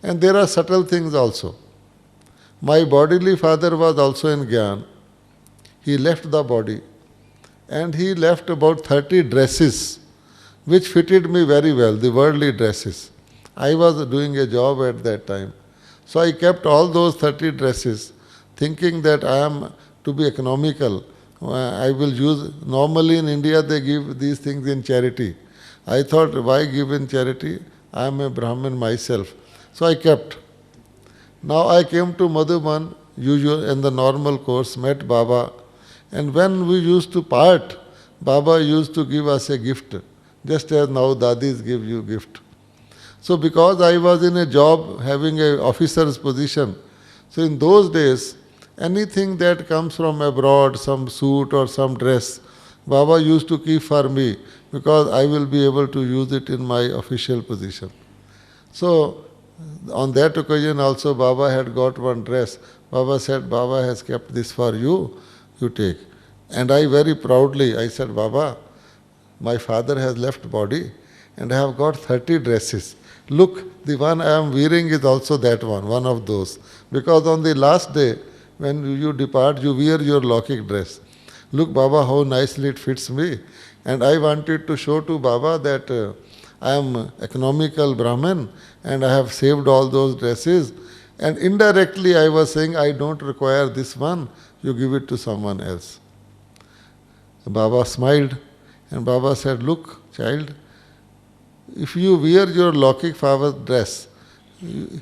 And there are subtle things also. My bodily father was also in Gyan. He left the body and he left about 30 dresses which fitted me very well, the worldly dresses. I was doing a job at that time. So I kept all those 30 dresses thinking that I am to be economical. I will use, normally in India they give these things in charity. I thought, why give in charity? I am a Brahmin myself. So I kept. Now I came to Madhuban, usual in the normal course, met Baba. And when we used to part, Baba used to give us a gift, just as now Dadis give you gift. So because I was in a job having an officer's position, so in those days, anything that comes from abroad, some suit or some dress, Baba used to keep for me because I will be able to use it in my official position. So on that occasion also Baba had got one dress. Baba said, Baba has kept this for you, you take. And I very proudly, I said, Baba, my father has left body and I have got 30 dresses. Look, the one I am wearing is also that one of those. Because on the last day, when you depart, you wear your Lokik dress. Look, Baba, how nicely it fits me. And I wanted to show to Baba that I am economical Brahmin and I have saved all those dresses. And indirectly I was saying, I don't require this one, you give it to someone else. Baba smiled and Baba said, look, child, if you wear your Lokik father's dress,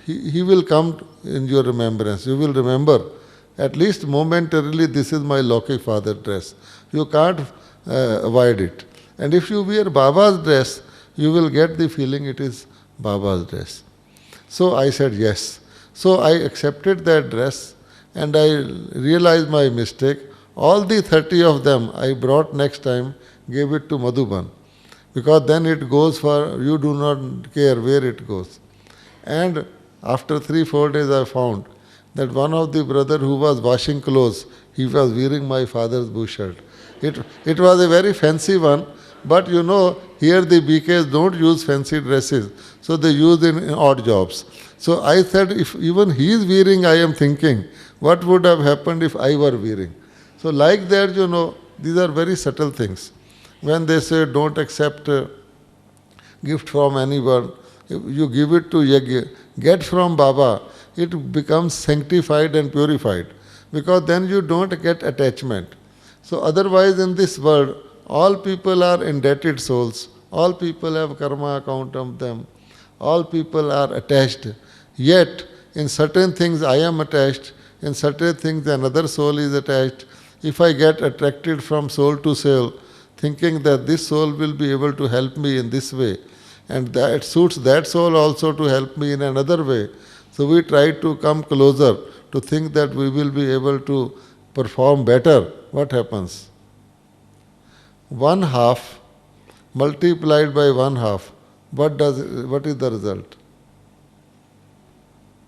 he will come in your remembrance. You will remember, at least momentarily, this is my Lokik father dress. You can't avoid it. And if you wear Baba's dress, you will get the feeling it is Baba's dress. So I said yes. So I accepted that dress and I realized my mistake. All the 30 of them I brought next time, gave it to Madhuban. Because then it goes for, you do not care where it goes. And after 3-4 days I found that one of the brother who was washing clothes, he was wearing my father's bush shirt. It was a very fancy one, But here the BKs don't use fancy dresses, so they use in odd jobs. So I said, if even he is wearing, I am thinking, what would have happened if I were wearing? So like that, these are very subtle things. When they say don't accept gift from anyone, if you give it to Yajna, get from Baba, it becomes sanctified and purified, because then you don't get attachment. So otherwise in this world, all people are indebted souls, all people have karma account of them, all people are attached. Yet in certain things I am attached, in certain things another soul is attached. If I get attracted from soul to soul, thinking that this soul will be able to help me in this way, and that suits that soul also to help me in another way, so we try to come closer to think that we will be able to perform better. What happens? 1/2 multiplied by 1/2, what is the result?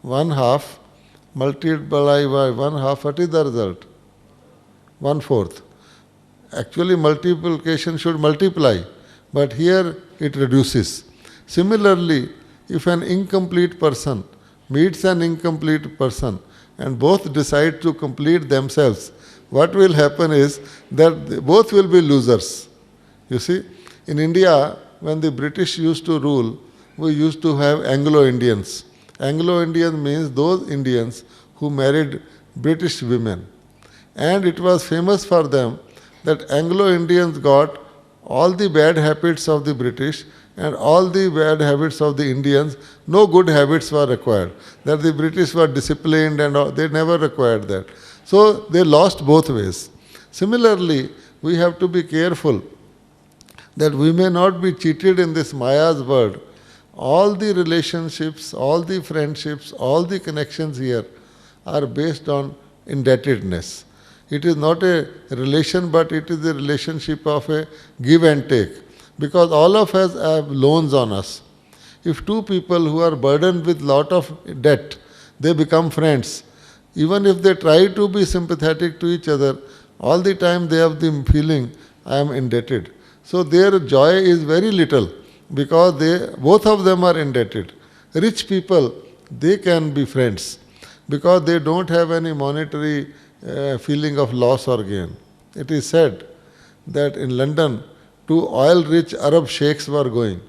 1/2 multiplied by 1/2, what is the result? 1/4. Actually multiplication should multiply, but here it reduces. Similarly, if an incomplete person meets an incomplete person and both decide to complete themselves, what will happen is that both will be losers. You see, in India, when the British used to rule, we used to have Anglo-Indians. Anglo-Indians means those Indians who married British women. And it was famous for them that Anglo-Indians got all the bad habits of the British and all the bad habits of the Indians. No good habits were required. That the British were disciplined and they never required that. So they lost both ways. Similarly, we have to be careful that we may not be cheated in this Maya's world. All the relationships, all the friendships, all the connections here are based on indebtedness. It is not a relation, but it is a relationship of a give and take. Because all of us have loans on us. If two people who are burdened with lot of debt, they become friends. Even if they try to be sympathetic to each other, all the time they have the feeling, I am indebted. So their joy is very little, because both of them are indebted. Rich people, they can be friends, because they don't have any monetary feeling of loss or gain. It is said that in London, two oil-rich Arab sheikhs were going,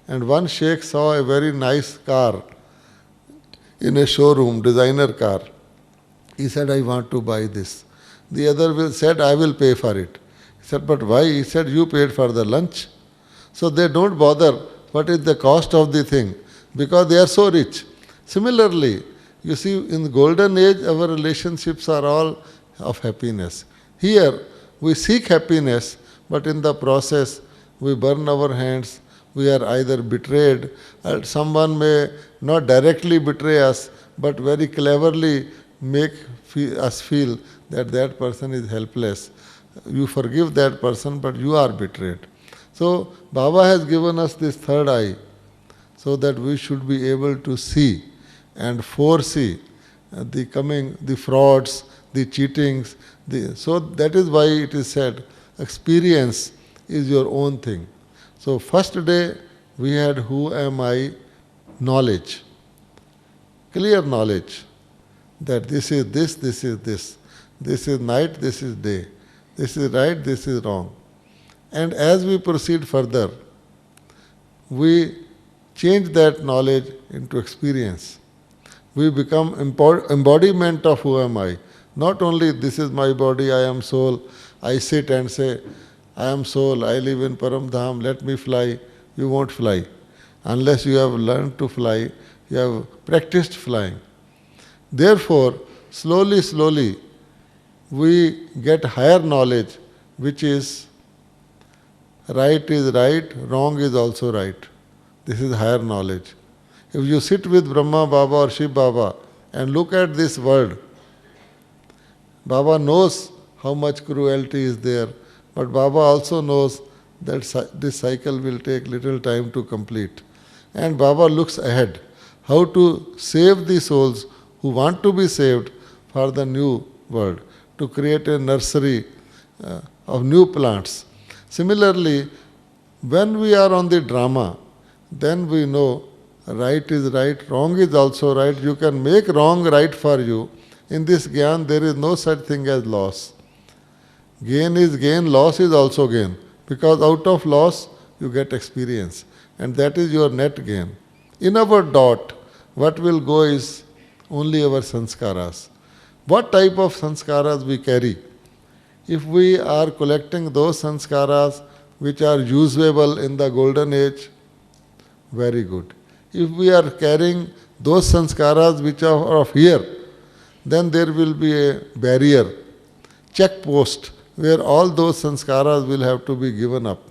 and one sheikh saw a very nice car in a showroom, designer car. He said, I want to buy this. The other said, I will pay for it. He said, but why? He said, you paid for the lunch. So they don't bother what is the cost of the thing, because they are so rich. Similarly, you see, in the golden age, our relationships are all of happiness. Here, we seek happiness, but in the process, we burn our hands. We are either betrayed, or someone may not directly betray us, but very cleverly make us feel that that person is helpless. You forgive that person, but you are betrayed. So, Baba has given us this third eye, so that we should be able to see and foresee the frauds, the cheatings. So that is why it is said, experience is your own thing. So first day we had who am I, knowledge, clear knowledge that this is this, this is this, this is night, this is day, this is right, this is wrong. And as we proceed further, we change that knowledge into experience. We become embodiment of who am I. Not only this is my body, I am soul. I sit and say, I am soul, I live in Paramdham, let me fly. You won't fly. Unless you have learned to fly, you have practiced flying. Therefore, slowly, slowly, we get higher knowledge, which is right is right, wrong is also right. This is higher knowledge. If you sit with Brahma Baba or Shiv Baba and look at this world, Baba knows how much cruelty is there, but Baba also knows that this cycle will take little time to complete. And Baba looks ahead, how to save the souls who want to be saved for the new world, to create a nursery of new plants. Similarly, When we are on the drama, then we know right is right, wrong is also right. You can make wrong right for you. In this Gyan, there is no such thing as loss. Gain is gain, loss is also gain. Because out of loss, you get experience. And that is your net gain. In our dot, what will go is only our sanskaras. What type of sanskaras we carry? If we are collecting those sanskaras which are usable in the golden age, very good. If we are carrying those sanskaras which are of here, then there will be a barrier, check post, where all those sanskaras will have to be given up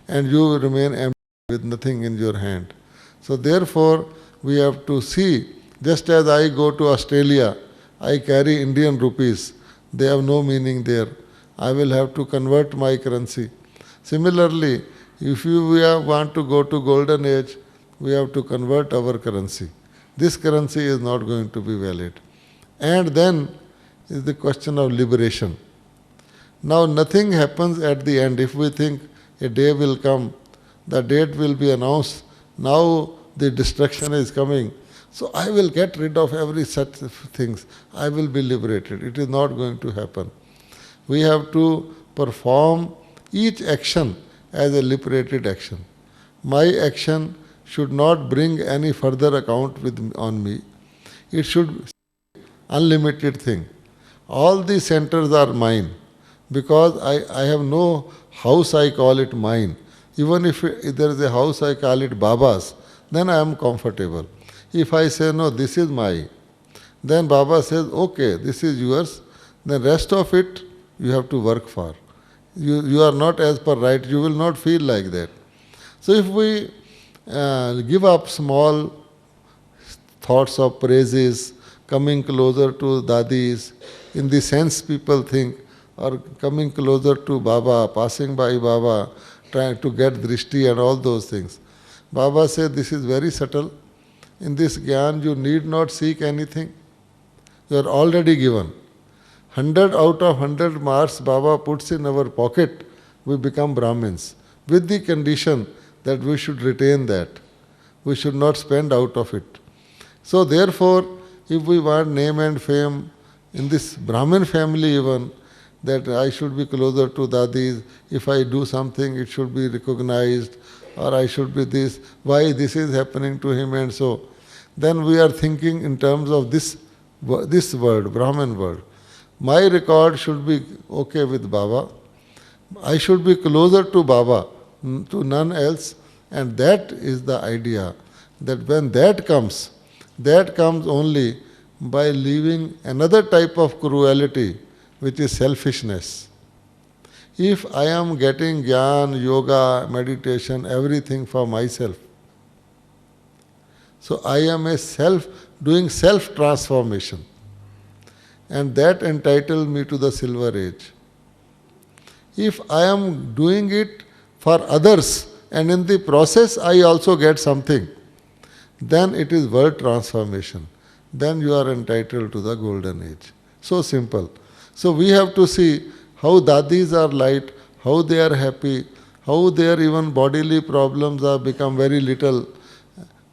and you will remain empty with nothing in your hand. So therefore, we have to see, just as I go to Australia, I carry Indian rupees, they have no meaning there. I will have to convert my currency. Similarly, if want to go to golden age, we have to convert our currency. This currency is not going to be valid. And then is the question of liberation. Now nothing happens at the end. If we think a day will come, the date will be announced, now the destruction is coming, so I will get rid of every such things. I will be liberated. It is not going to happen. We have to perform each action as a liberated action. My action should not bring any further account on me. It should be unlimited thing. All the centers are mine. Because I have no house, I call it mine. Even if there is a house, I call it Baba's, then I am comfortable. If I say, no, this is mine, then Baba says, okay, this is yours, then rest of it you have to work for. You are not as per right, you will not feel like that. So if we give up small thoughts of praises, coming closer to Dadis, in the sense people think, or coming closer to Baba, passing by Baba, trying to get drishti and all those things. Baba said, this is very subtle. In this Gyan, you need not seek anything. You are already given. 100 out of 100 marks Baba puts in our pocket, we become Brahmins. With the condition that we should retain that. We should not spend out of it. So therefore, if we want name and fame, in this Brahmin family even, that I should be closer to Dadis, if I do something it should be recognized, or I should be this, why this is happening to him and so. Then we are thinking in terms of this word, Brahmin word. My record should be okay with Baba. I should be closer to Baba, to none else, and that is the idea. That when that comes only by leaving another type of cruelty, which is selfishness. If I am getting Gyan, yoga, meditation, everything for myself, so I am doing self-transformation. And that entitles me to the silver age. If I am doing it for others, and in the process I also get something, then it is world transformation. Then you are entitled to the golden age. So simple. So we have to see how Dadis are light, how they are happy, how their even bodily problems have become very little,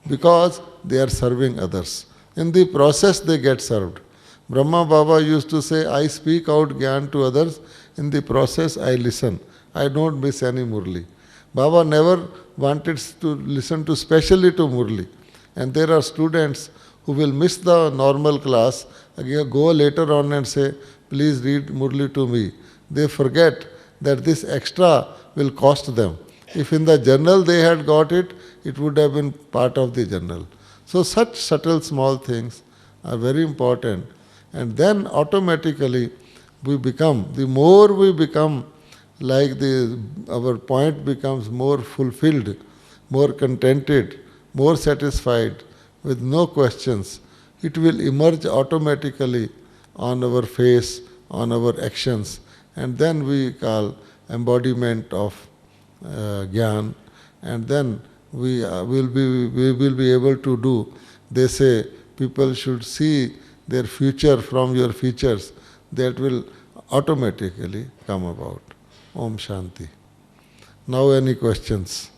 because they are serving others. In the process they get served. Brahma Baba used to say, I speak out Gyan to others, in the process I listen. I don't miss any Murli. Baba never wanted to listen to specially to Murli. And there are students who will miss the normal class, go later on and say, please read Murli to me. They forget that this extra will cost them. If in the journal they had got it, it would have been part of the journal. So such subtle small things are very important. And then automatically we become, the more we become like our point becomes more fulfilled, more contented, more satisfied, with no questions. It will emerge automatically on our face, on our actions, and then we call embodiment of Gyan, and then we will be able to do. They say people should see their future from your features. That will automatically come about. Om Shanti. Now any questions?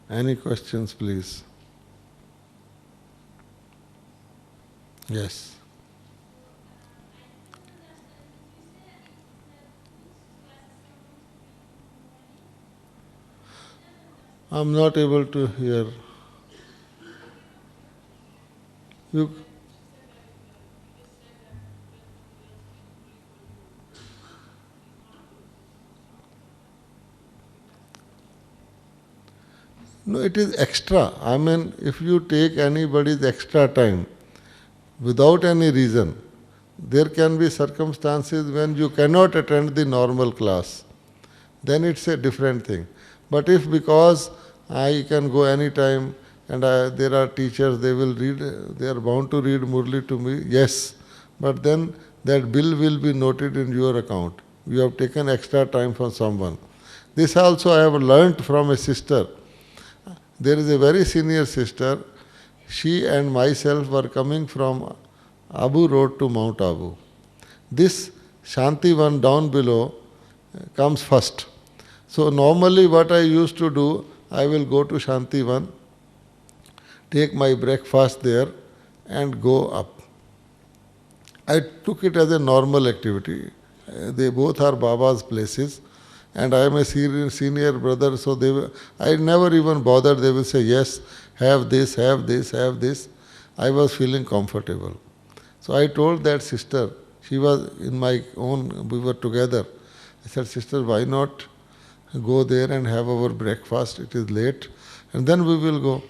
Any questions, please? Yes. I'm not able to hear. You, no, it is extra. I mean, if you take anybody's extra time without any reason, there can be circumstances when you cannot attend the normal class. Then it's a different thing. But if because I can go anytime and there are teachers, they will read, they are bound to read Murli to me, yes. But then that bill will be noted in your account. You have taken extra time from someone. This also I have learnt from a sister. There is a very senior sister. She and myself were coming from Abu Road to Mount Abu. This Shanti one down below comes first. So normally what I used to do, I will go to Shanti one, take my breakfast there and go up. I took it as a normal activity. They both are Baba's places and I am a senior brother, so I never even bothered. They will say, yes, have this, have this, have this. I was feeling comfortable. So I told that sister, she was in my own, we were together. I said, sister, why not go there and have our breakfast? It is late and then we will go.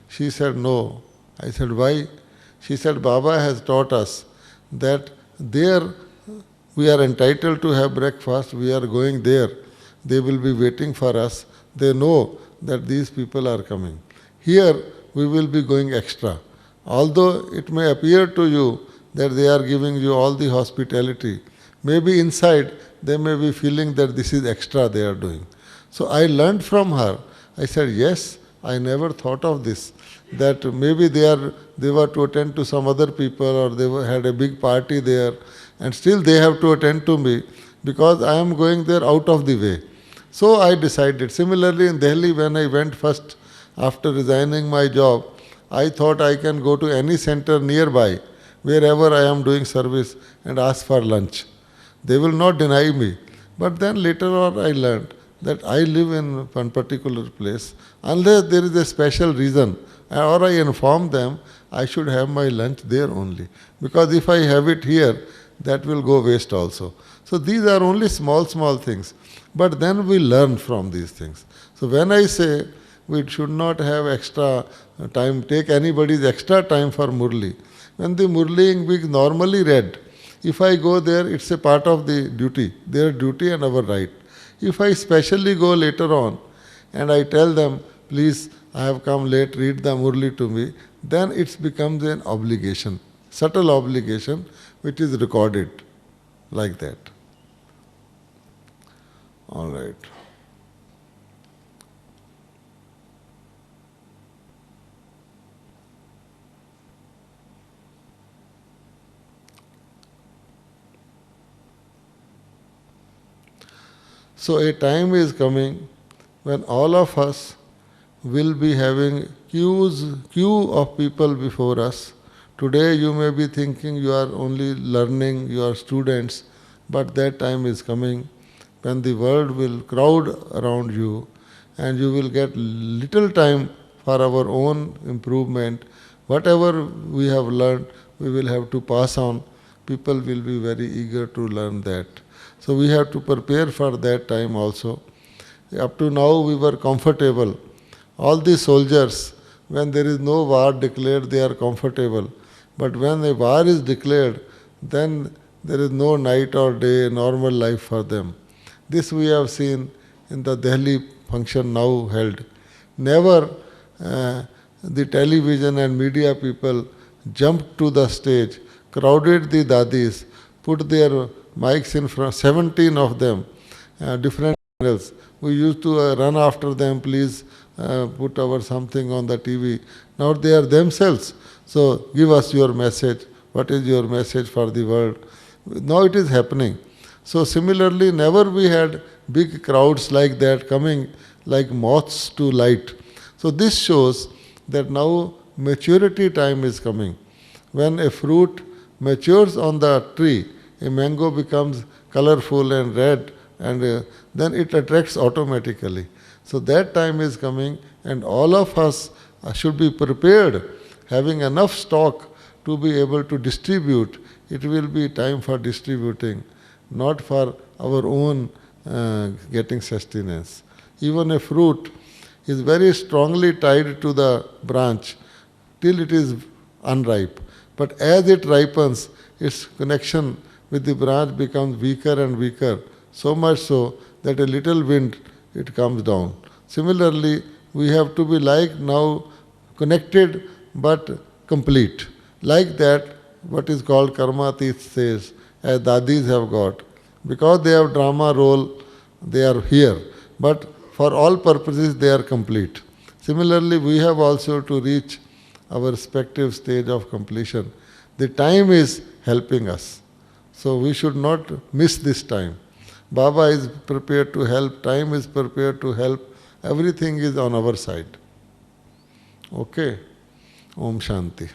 She said, no. I said, why? She said, Baba has taught us that there we are entitled to have breakfast. We are going there. They will be waiting for us. They know that these people are coming. Here we will be going extra. Although it may appear to you that they are giving you all the hospitality, maybe inside they may be feeling that this is extra they are doing. So I learned from her. I said, yes, I never thought of this, that maybe they were to attend to some other people or had a big party there and still they have to attend to me because I am going there out of the way. So I decided. Similarly in Delhi, when I went first after resigning my job, I thought I can go to any center nearby, wherever I am doing service and ask for lunch. They will not deny me. But then later on I learned that I live in one particular place. Unless there is a special reason or I inform them, I should have my lunch there only. Because if I have it here, that will go waste also. So these are only small things. But then we learn from these things. So when I say we should not have extra time, take anybody's extra time for Murli. When the Murli is normally read, if I go there, it's a part of the duty, their duty and our right. If I specially go later on and I tell them, please, I have come late, read the Murli to me, then it becomes an obligation, subtle obligation, which is recorded like that. All right. So a time is coming when all of us will be having queue of people before us. Today you may be thinking you are only learning, you are students, but that time is coming when the world will crowd around you and you will get little time for our own improvement. Whatever we have learned, we will have to pass on. People will be very eager to learn that. So we have to prepare for that time also. Up to now we were comfortable. All the soldiers, when there is no war declared, they are comfortable. But when a war is declared, then there is no night or day, normal life for them. This we have seen in the Delhi function now held. Never the television and media people jumped to the stage, crowded the dadis, put their mics in front, 17 of them, different channels. We used to run after them, please put our something on the TV. Now they are themselves. So give us your message. What is your message for the world? Now it is happening. So similarly, never we had big crowds like that coming like moths to light. So this shows that now maturity time is coming. When a fruit matures on the tree, a mango becomes colorful and red, and then it attracts automatically. So that time is coming, and all of us should be prepared, having enough stock to be able to distribute. It will be time for distributing, not for our own getting sustenance. Even a fruit is very strongly tied to the branch till it is unripe. But as it ripens, its connection with the branch becomes weaker and weaker, so much so that a little wind it comes down. Similarly, we have to be like now connected but complete. Like that, what is called karmatit says, as dadis have got. Because they have drama role, they are here. But for all purposes, they are complete. Similarly, we have also to reach our respective stage of completion. The time is helping us. So we should not miss this time. Baba is prepared to help, time is prepared to help, everything is on our side. Okay? Om Shanti.